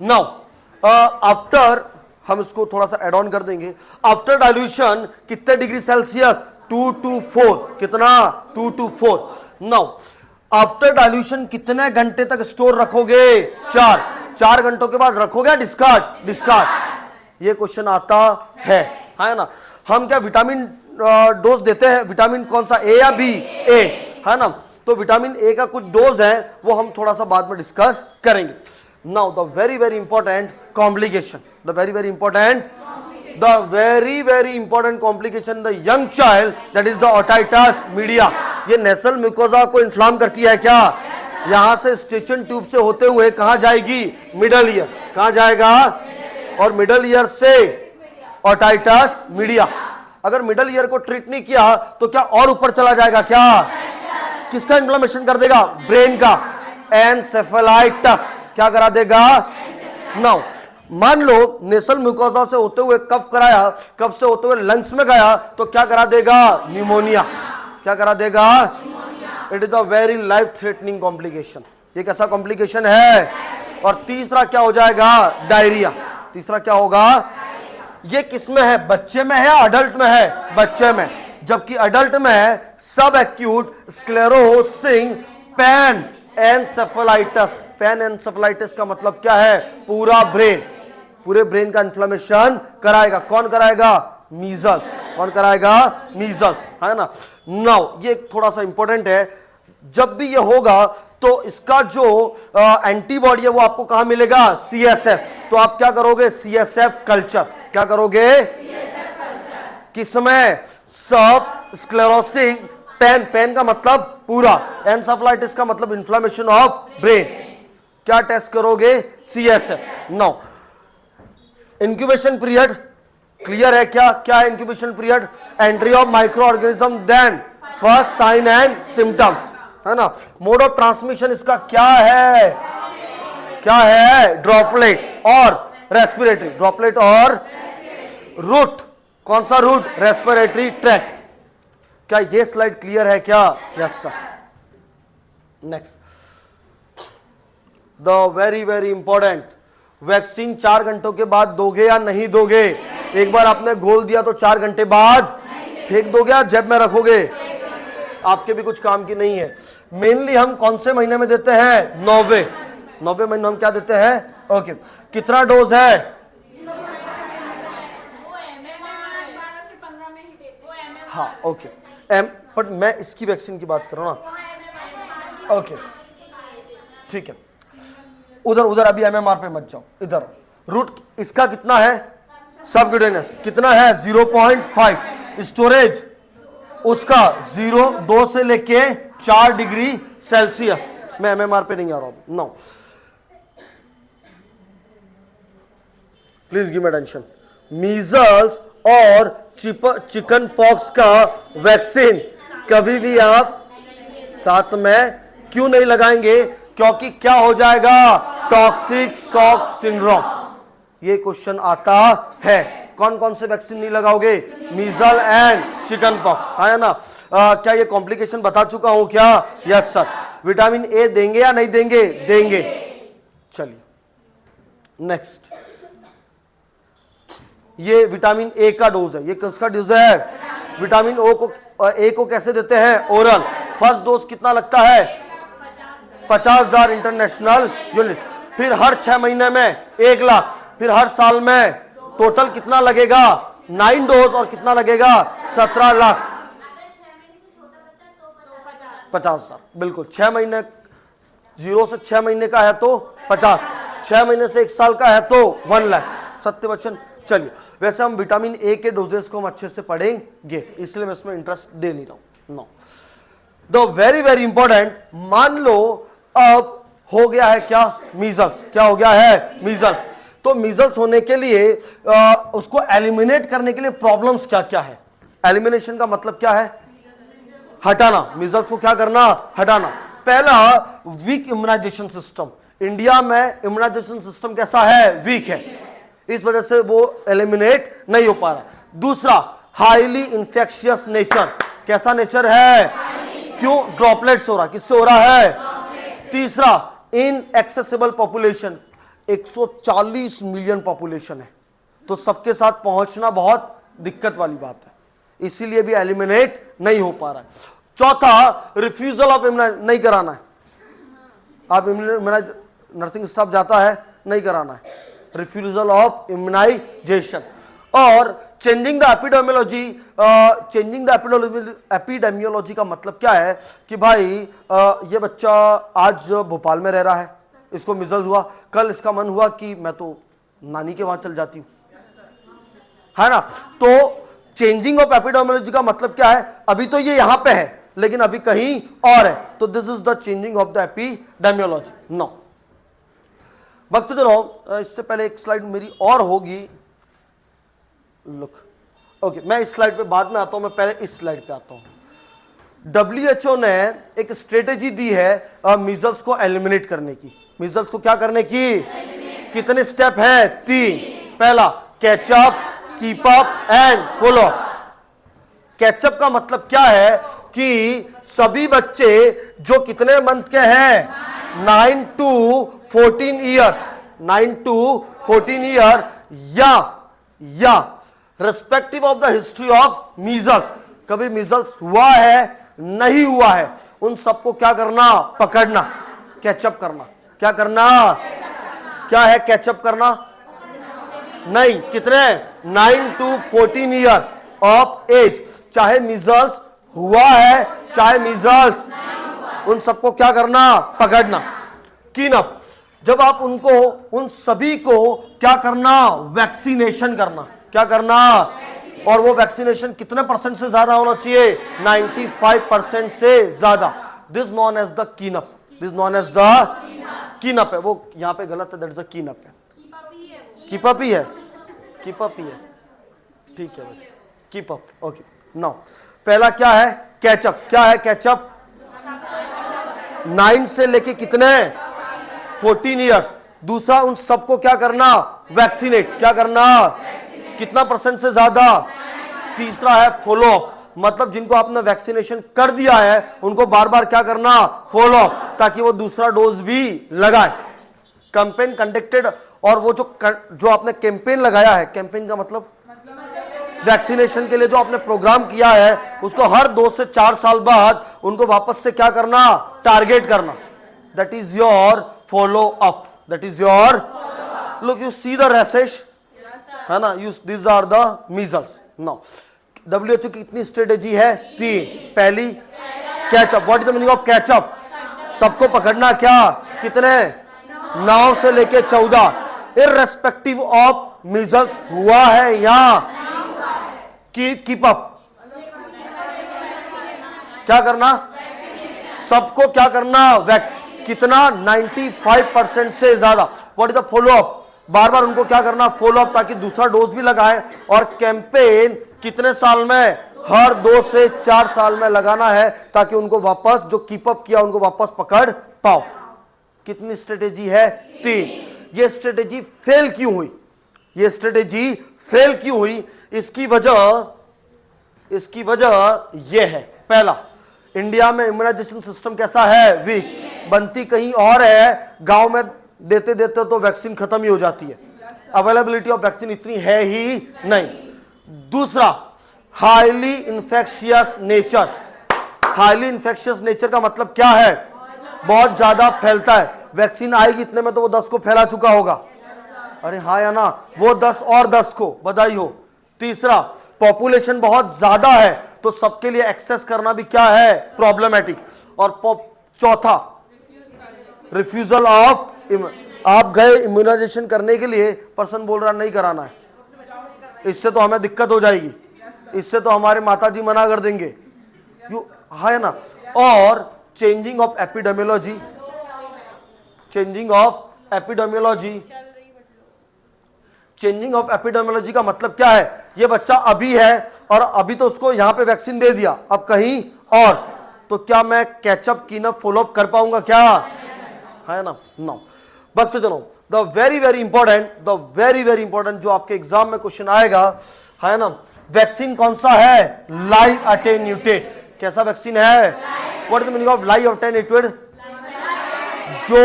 Now after, हम इसको थोड़ा सा एड ऑन कर देंगे। आफ्टर डाइल्यूशन कितने डिग्री सेल्सियस? 2 to 4। कितना? 2 to 4। नाउ आफ्टर डाइल्यूशन कितने घंटे तक स्टोर रखोगे? 4 घंटों के बाद रखोगे डिस्कार्ड? डिस्कार्ड। ये क्वेश्चन आता है ना। हम क्या विटामिन डोज देते हैं? विटामिन कौन सा, ए या बी? ए, है ना। तो विटामिन ए का कुछ डोज है, वो हम थोड़ा सा बाद में डिस्कस करेंगे। Now the very very important complication, the very very important complication the young child, that is the otitis media. ये नेसल म्यूकोजा को इन्फ्लाम करती है क्या? यहां से स्टिचन ट्यूब से होते हुए कहां जाएगी? Middle ear. कहां जाएगा? और मिडल ईयर से ओटाइटिस मीडिया। अगर मिडल ईयर को ट्रीट नहीं किया तो क्या और ऊपर चला जाएगा? क्या किसका इन्फ्लेमेशन कर देगा? ब्रेन का। एनसेफेलाइटिस क्या करा देगा? नाउ मान लो नेसल म्यूकोजा से होते हुए कफ कराया, कफ से होते हुए लंग्स में गया तो क्या करा देगा? न्यूमोनिया। क्या करा देगा? It is a very life threatening complication. ये कैसा कॉम्प्लिकेशन है? और तीसरा क्या हो जाएगा? डायरिया। तीसरा क्या होगा? ये किसमें है? बच्चे में है या अडल्ट में है? बच्चे में। जबकि अडल्ट में है सब acute sclerosing pan encephalitis. Pan encephalitis का मतलब क्या है? पूरा ब्रेन, पूरे ब्रेन का इन्फ्लेमेशन कराएगा। कौन कराएगा? मीजल्स। कौन कराएगा? मीजल्स, है ना। नाउ ये थोड़ा सा इंपॉर्टेंट है, जब भी ये होगा तो इसका जो एंटीबॉडी है वो आपको कहां मिलेगा? CSF। तो आप क्या करोगे? CSF culture. क्या करोगे? किसमें? सब स्क्लेरोसिंग पैन। पैन का मतलब पूरा, एनसेफेलाइटिस का मतलब इन्फ्लेमेशन ऑफ ब्रेन। क्या टेस्ट करोगे? CSF। Now incubation period clear है क्या? क्या है incubation period? Entry of micro organism, then first sign and symptoms, है ना। मोड ऑफ ट्रांसमिशन इसका क्या है? क्या है? ड्रॉपलेट और रेस्पिरेटरी। ड्रॉपलेट और रूट। कौन सा रूट? Respiratory tract. क्या ये स्लाइड क्लियर है क्या? Yes sir. Next the very very important, vaccine 4 घंटों के बाद दोगे या नहीं दोगे? एक बार आपने घोल दिया तो 4 घंटे बाद फेंक दोगे या जेब में रखोगे? आपके भी कुछ काम की नहीं है। मेनली हम कौन से महीने में देते हैं? 9वें महीने हम क्या देते हैं? ओके। कितना डोज है? हाँ ओके। बट मैं इसकी वैक्सीन की बात कर रहा हूं ना। ओके ठीक है। उधर अभी MMR पे मत जाओ, इधर। रूट इसका कितना है? सबक्यूटेनियस कितना है? 0.5। स्टोरेज उसका 2 से लेके 4 डिग्री सेल्सियस। मैं MMR पे नहीं आ रहा हूं। No please give me attention. Measles और चिकन पॉक्स का वैक्सीन कभी भी आप साथ में क्यों नहीं लगाएंगे? क्योंकि क्या हो जाएगा? Toxic shock syndrome. ये क्वेश्चन आता है। कौन कौन से वैक्सीन नहीं लगाओगे? मीजल एंड चिकन पॉक्स, है ना। क्या ये कॉम्प्लिकेशन बता चुका हूं क्या? Yes sir. विटामिन ए देंगे या नहीं देंगे? देंगे। चलिए नेक्स्ट, ये विटामिन ए का डोज है। ये किसका डोज है? विटामिन ए को कैसे देते हैं? ओरल। फर्स्ट डोज कितना लगता है? 50,000 इंटरनेशनल यूनिट। फिर हर 6 महीने में 1 लाख। फिर हर साल में टोटल कितना लगेगा? 9 डोज। और कितना लगेगा? 17 लाख। 50,000 बिल्कुल। 6 महीने 0 से 6 महीने का है तो 50, 6 महीने से 1 साल का है तो 1 लाख। सत्य वचन। चलिए, वैसे हम विटामिन ए के डोजेस को हम अच्छे से पढ़ेंगे, इसलिए मैं इसमें इंटरेस्ट दे नहीं रहा हूं। Know the very very important, मान लो अब हो गया है क्या? मीजल्स। क्या हो गया है? मीजल्स। तो मीजल्स होने के लिए उसको एलिमिनेट करने के लिए प्रॉब्लम्स क्या क्या है? एलिमिनेशन का मतलब क्या है? हटाना। मीजल्स को क्या करना? हटाना। पहला, वीक इम्यूनाइजेशन सिस्टम। इंडिया में इम्यूनाइजेशन सिस्टम कैसा है? वीक है, इस वजह से वो एलिमिनेट नहीं हो पा रहा। दूसरा, हाईली इंफेक्शियस नेचर। कैसा नेचर है? क्यों? ड्रॉपलेट्स हो रहा। किससे हो रहा है? तीसरा, इन एक्सेसिबल पॉपुलेशन। 140 मिलियन पॉपुलेशन है, तो सबके साथ पहुंचना बहुत दिक्कत वाली बात है, इसीलिए भी एलिमिनेट नहीं हो पा रहा है। चौथा, रिफ्यूजल ऑफ इम्यूनाइजेशन, नहीं कराना है। आप नर्सिंग स्टाफ जाता है, नहीं कराना है, रिफ्यूजल ऑफ इम्यूनाइजेशन। और changing the epidemiology, changing the epidemiology का मतलब क्या है कि भाई ये बच्चा आज भोपाल में रह रहा है, इसको मिजल्स हुआ, कल इसका मन हुआ कि मैं तो नानी के वहां चल जाती हूं, है ना। तो चेंजिंग ऑफ एपिडेमियोलॉजी का मतलब क्या है, अभी तो ये यहां पे है लेकिन अभी कहीं और है, तो this is the changing of the epidemiology. No वक्त दे रहा हूं, इससे पहले एक स्लाइड मेरी और होगी, लुक ओके, मैं इस स्लाइड पे बाद में आता हूं, मैं पहले इस स्लाइड पे आता हूं। WHO ने एक स्ट्रेटेजी दी है मीजल्स को एलिमिनेट करने की। मीजल्स को क्या करने की, कितने स्टेप है, 3। पहला catch up, keep up and follow up. Catch up का मतलब क्या है कि सभी बच्चे जो कितने मंथ के हैं, 9 to 14 ईयर, 9 to 14 ईयर, या respective of the history of measles, कभी मीजल्स हुआ है नहीं हुआ है, उन सबको क्या करना, पकड़ना, कैचअप करना। क्या करना, क्या है कैचअप करना, नहीं, कितने, 9 to 14 ईयर ऑफ एज, चाहे मीजल्स हुआ है चाहे मीजल्स, उन सबको क्या करना, पकड़ना। क्लीन अप, जब आप उनको, उन सभी को क्या करना, वैक्सीनेशन करना। क्या करना, और वो वैक्सीनेशन कितने % से ज्यादा होना चाहिए, 95% से ज्यादा। This known as the clean up, this known as the clean up है। वो यहां पे गलत है, that is the clean up है, कीप अप ही है, कीप अप ही है, ठीक है, कीप अप। ओके, नाउ पहला क्या है, कैचअप। क्या है कैचअप, 9 से लेके कितने, 14 ईयर्स। दूसरा, उन सबको क्या करना, वैक्सीनेट। क्या करना, कितना % से ज्यादा। तीसरा है फॉलो अप, मतलब जिनको आपने वैक्सीनेशन कर दिया है उनको बार बार क्या करना, फॉलो अप, ताकि वो दूसरा डोज भी लगाए। कैंपेन कंडक्टेड, और वो जो आपने कैंपेन लगाया है, कैंपेन का मतलब वैक्सीनेशन के लिए जो आपने प्रोग्राम किया है, उसको हर 2 से 4 साल बाद उनको वापस से क्या करना, टारगेट करना। That is your follow up, that is your, look you see the rashes, है ना, you this are the measles. Now WHO की कितनी स्ट्रेटेजी है, 3। पहली catch up, what is the meaning of catch up, सबको पकड़ना। क्या, कितने, 9 से लेके 14, इररेस्पेक्टिव ऑफ मीजल्स हुआ है या कीप अप। क्या करना, सबको क्या करना, कितना, 95% से ज्यादा। What is the follow up, बार बार उनको क्या करना, फॉलो अप, ताकि दूसरा डोज भी लगाएं। और कैंपेन कितने साल में, हर 2 से 4 साल में लगाना है, ताकि उनको वापस जो कीप अप किया उनको वापस पकड़ पाओ। कितनी स्ट्रेटेजी है, 3। ये स्ट्रेटेजी फेल क्यों हुई, ये स्ट्रेटेजी फेल क्यों हुई, इसकी वजह यह है। पहला, इंडिया में इम्यूनाइजेशन सिस्टम कैसा है, वीक, बनती कहीं और है, गांव में देते देते तो वैक्सीन खत्म ही हो जाती है, अवेलेबिलिटी ऑफ वैक्सीन इतनी है ही नहीं। दूसरा, highly infectious nature. Highly infectious nature का मतलब क्या है, बहुत ज्यादा फैलता है। वैक्सीन आएगी इतने में तो वो 10 को फैला चुका होगा, अरे हाँ या ना, वो 10 और 10 को, बधाई हो। तीसरा, पॉपुलेशन बहुत ज्यादा है तो सबके लिए एक्सेस करना भी क्या है, प्रॉब्लमेटिक। और चौथा, रिफ्यूजल ऑफ, आप गए इम्यूनाइजेशन करने के लिए, पर्सन बोल रहा नहीं कराना है, इससे तो हमें दिक्कत हो जाएगी, इससे तो हमारे माताजी मना कर देंगे, यू है ना। और changing of epidemiology, changing of epidemiology, changing of epidemiology का मतलब क्या है, ये बच्चा अभी है और अभी तो उसको यहां पे वैक्सीन दे दिया, अब कहीं और, तो क्या मैं कैचअप कीनअप फॉलोअप कर पाऊंगा, क्या है ना, नो। वक्त चलो, द वेरी वेरी इंपॉर्टेंट जो आपके एग्जाम में क्वेश्चन आएगा, है ना, वैक्सीन कौन सा है, लाइव अटेन्यूटेड। कैसा वैक्सीन है, what is the meaning of live attenuated, जो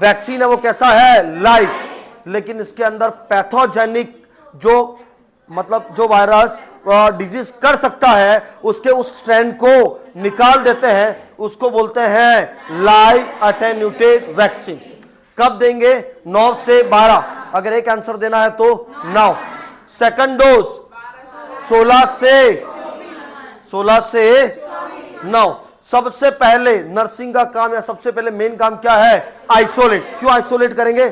वैक्सीन है वो कैसा है, लाइव। लेकिन इसके अंदर पैथोजेनिक जो मतलब जो वायरस डिजीज कर सकता है उसके उस स्ट्रैंड को निकाल देते हैं, उसको बोलते हैं लाइव अटेन्यूटेड वैक्सीन। कब देंगे? 9 से 12। अगर एक आंसर देना है तो 9। सेकंड डोज 16 से 9। सबसे पहले नर्सिंग का काम या सबसे पहले मेन काम क्या है? आइसोलेट। क्यों आइसोलेट करेंगे?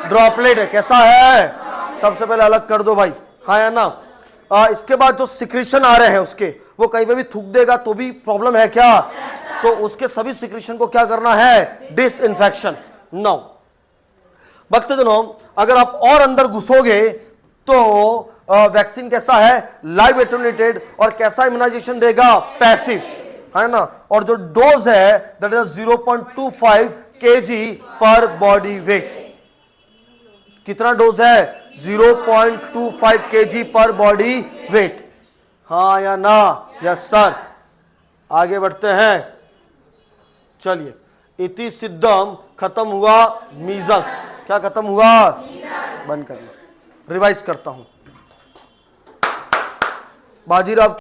ड्रॉपलेट है, कैसा है? सबसे पहले अलग कर दो भाई, हाँ या ना? इसके बाद जो सिक्रीशन आ रहे हैं उसके, वो कहीं पे भी थूक देगा तो भी प्रॉब्लम है क्या? तो उसके सभी सिक्रीशन को क्या करना है? डिसइंफेक्शन। 9। भक्त जनों, अगर आप और अंदर घुसोगे तो वैक्सीन कैसा है? Live attenuated. और कैसा इम्यूनाइजेशन देगा? पैसिव, है ना? और जो डोज है दैट इज 0.25 kg पर बॉडी वेट। कितना डोज है? 0.25 kg पर बॉडी वेट। हाँ या ना? Yes sir. आगे बढ़ते हैं, चलिए। इति सिद्धम खत्म हुआ मीजल्स। क्या खत्म हुआ? बंद करना। रिवाइज करता हूं। बाजीराव